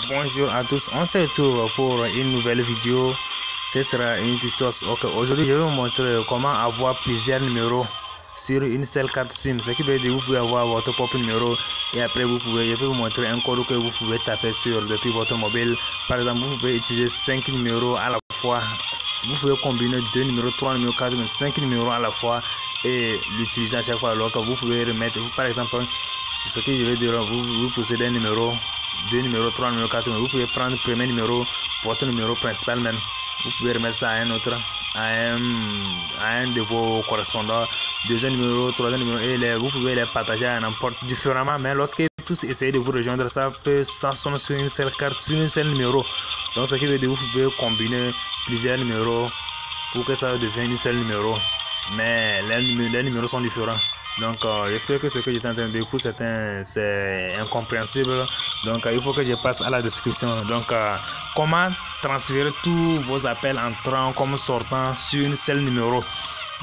Bonjour à tous, on se retrouve pour une nouvelle vidéo. Ce sera une tutoriel. Ok, aujourd'hui je vais vous montrer comment avoir plusieurs numéros sur une seule carte SIM. Ce qui veut dire que vous pouvez avoir votre propre numéro et après je vais vous montrer un code que vous pouvez taper depuis votre mobile. Par exemple, vous pouvez utiliser 5 numéros à la fois. Vous pouvez combiner 2 numéros, 3 numéros, 4 numéros, 5 numéros à la fois et l'utiliser à chaque fois. Alors que vous pouvez remettre, par exemple, ce que je vais dire, vous possédez un numéro, 2 numéros, 3 numéros, 4 numéros. Vous pouvez prendre le premier numéro, votre numéro principal même. Vous pouvez remettre ça à un autre, à un de vos correspondants, deuxième numéro, troisième numéro, et vous pouvez les partager à n'importe différemment. Mais lorsque tous essayent de vous rejoindre, ça sonne sur une seule carte, sur un seul numéro. Donc ce qui veut dire que vous pouvez combiner plusieurs numéros pour que ça devienne un seul numéro. Mais les numéros sont différents. Donc j'espère que ce que j'étais en train de dire pour certains c'est incompréhensible. Donc il faut que je passe à la description. Donc comment transférer tous vos appels entrant comme sortant sur un seul numéro.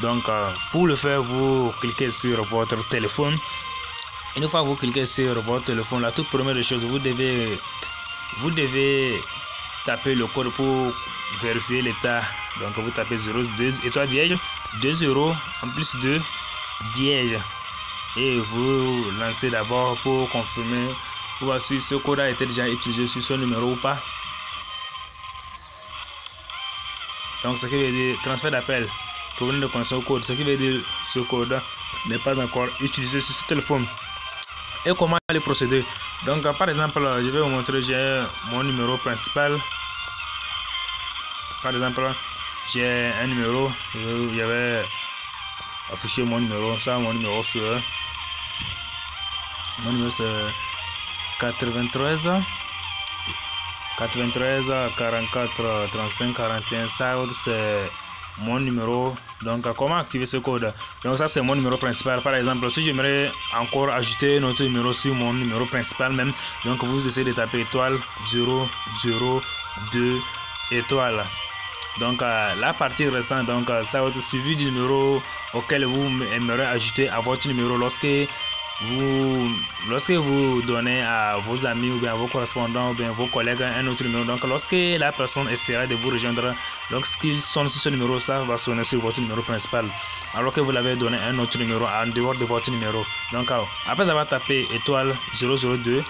Donc pour le faire, vous cliquez sur votre téléphone. Une fois que vous cliquez sur votre téléphone, la toute première chose, vous devez taper le code pour vérifier l'état. Donc vous tapez 02 étoile dièse 20 en plus 2 dièse et vous lancez d'abord pour confirmer pour voir si ce code a été déjà utilisé sur ce numéro ou pas. Donc ce qui veut dire transfert d'appel, problème de connexion au code, ce qui veut dire ce code n'est pas encore utilisé sur ce téléphone. Et comment aller procéder? Donc par exemple, je vais vous montrer, j'ai mon numéro principal. Par exemple, j'ai un numéro, il y avait affiché mon numéro, ça mon numéro c'est 93 44 35 41, ça c'est mon numéro. Donc comment activer ce code? Donc ça c'est mon numéro principal. Par exemple, si j'aimerais encore ajouter un autre numéro sur mon numéro principal même, donc vous essayez de taper étoile 002 étoile. Donc la partie restante, donc ça va être suivi du numéro auquel vous aimeriez ajouter à votre numéro lorsque vous donnez à vos amis ou bien à vos correspondants ou bien à vos collègues un autre numéro. Donc lorsque la personne essaiera de vous rejoindre, donc ce qui sonne sur ce numéro, ça va sonner sur votre numéro principal alors que vous l'avez donné un autre numéro en dehors de votre numéro. Donc après avoir tapé étoile 002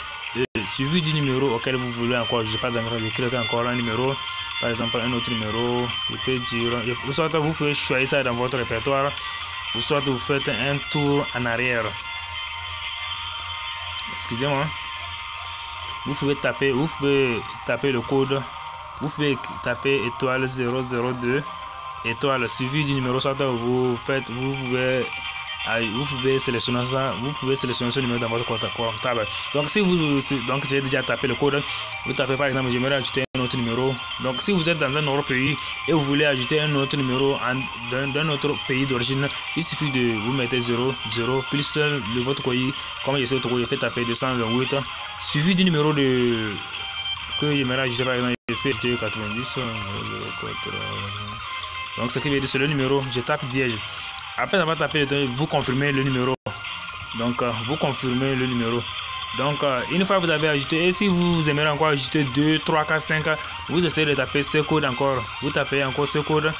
suivi du numéro auquel vous voulez encore, je sais pas encore, je crée encore un numéro, par exemple un autre numéro, je peux dire, soit vous pouvez choisir ça dans votre répertoire, ou soit vous faites un tour en arrière. Excusez-moi. Vous pouvez taper le code, vous pouvez taper étoile 002 étoile suivi du numéro, soit vous pouvez sélectionner ça, vous pouvez sélectionner ce numéro dans votre portable. Donc si donc j'ai déjà tapé le code, vous tapez par exemple j'aimerais ajouter un autre numéro. Donc si vous êtes dans un autre pays et vous voulez ajouter un autre numéro d'un autre pays d'origine, il suffit de vous mettre 00 plus le votre pays, comme je sais votre pays, je peux taper 228 suivi du numéro que j'aimerais ajouter, par exemple 90. Donc ce qui veut dire c'est le numéro, je tape dièse. Après avoir tapé, vous confirmez le numéro. Donc vous confirmez le numéro. Donc une fois que vous avez ajouté, et si vous aimeriez encore ajouter 2, 3, 4, 5, vous essayez de taper ce code encore. Vous tapez encore ce code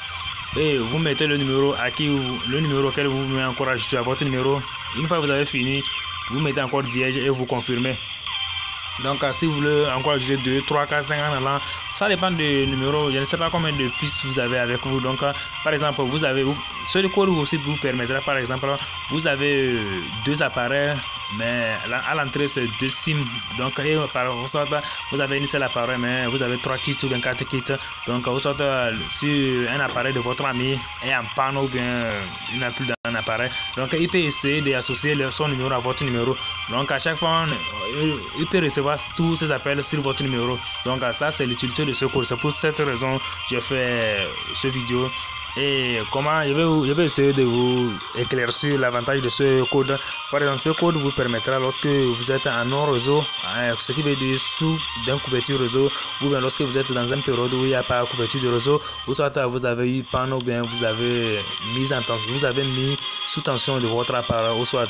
et vous mettez le numéro le numéro auquel vous voulez encore ajouter à votre numéro. Une fois que vous avez fini, vous mettez encore dièse et vous confirmez. Donc si vous voulez encore ajouter 2, 3, 4, 5 en allant, ça dépend du numéro. Je ne sais pas combien de pistes vous avez avec vous. Donc par exemple, vous avez ce code aussi vous permettra, par exemple, vous avez 2 appareils, mais à l'entrée c'est 2 SIM. Donc vous avez une seule appareil, mais vous avez 3 kits ou bien 4 kits. Donc vous sortez sur un appareil de votre ami et en panne ou bien il n'a plus d'un appareil. Donc il peut essayer d'associer son numéro à votre numéro. Donc à chaque fois il peut recevoir tous ces appels sur votre numéro. Donc ça c'est l'utilité de ce code. C'est pour cette raison que j'ai fait cette vidéo. Et comment je vais essayer de vous éclaircir l'avantage de ce code. Par exemple, ce code vous permettra lorsque vous êtes en non réseau, ce qui veut dire sous d'une couverture réseau, ou bien lorsque vous êtes dans une période où il n'y a pas de couverture de réseau, ou soit vous avez eu panne, ou bien vous avez mis sous tension de votre appareil, ou soit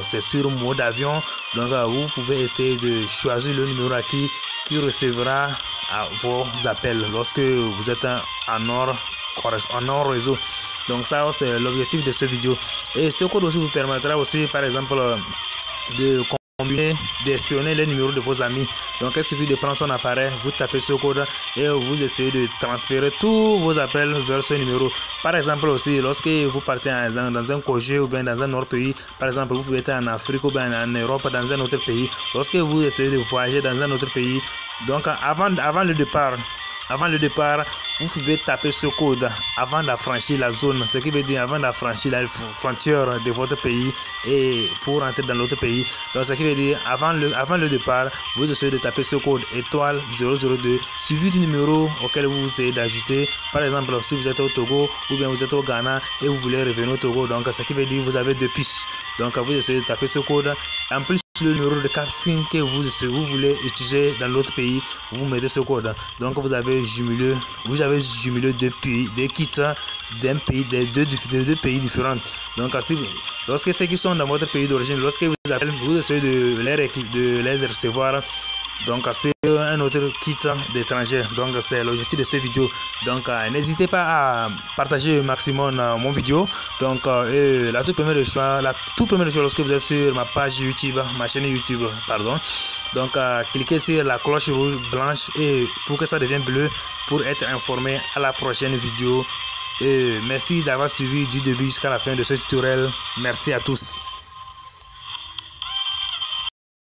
c'est sur mode avion. Donc vous pouvez essayer de choisir le numéro qui recevra vos appels lorsque vous êtes en hors réseau. Donc ça c'est l'objectif de cette vidéo. Et ce code aussi vous permettra aussi par exemple de combiner, d'espionner les numéros de vos amis. Donc il suffit de prendre son appareil, vous tapez ce code et vous essayez de transférer tous vos appels vers ce numéro. Par exemple aussi lorsque vous partez dans un congé ou bien dans un autre pays, par exemple vous pouvez être en Afrique ou bien en Europe, dans un autre pays, lorsque vous essayez de voyager dans un autre pays, donc avant le départ, vous pouvez taper ce code avant d'affranchir la zone, ce qui veut dire avant d'affranchir la frontière de votre pays et pour entrer dans l'autre pays. Donc ce qui veut dire avant le départ, vous essayez de taper ce code étoile 002 suivi du numéro auquel vous essayez d'ajouter. Par exemple, si vous êtes au Togo ou bien vous êtes au Ghana et vous voulez revenir au Togo, donc ce qui veut dire vous avez deux pistes. Donc vous essayez de taper ce code. En plus, le numéro de carte SIM que vous voulez utiliser dans l'autre pays, vous mettez ce code. Donc vous avez jumelé deux kits d'un pays, de deux pays différents. Donc lorsque ceux qui sont dans votre pays d'origine, lorsque vous appelez, vous essayez de les recevoir. Donc c'est un autre kit d'étrangers. Donc c'est l'objectif de cette vidéo. Donc n'hésitez pas à partager au maximum mon vidéo. Donc la toute première chose lorsque vous êtes sur ma page YouTube, ma chaîne YouTube, pardon. Donc cliquez sur la cloche rouge blanche et pour que ça devienne bleu pour être informé à la prochaine vidéo. Et merci d'avoir suivi du début jusqu'à la fin de ce tutoriel. Merci à tous.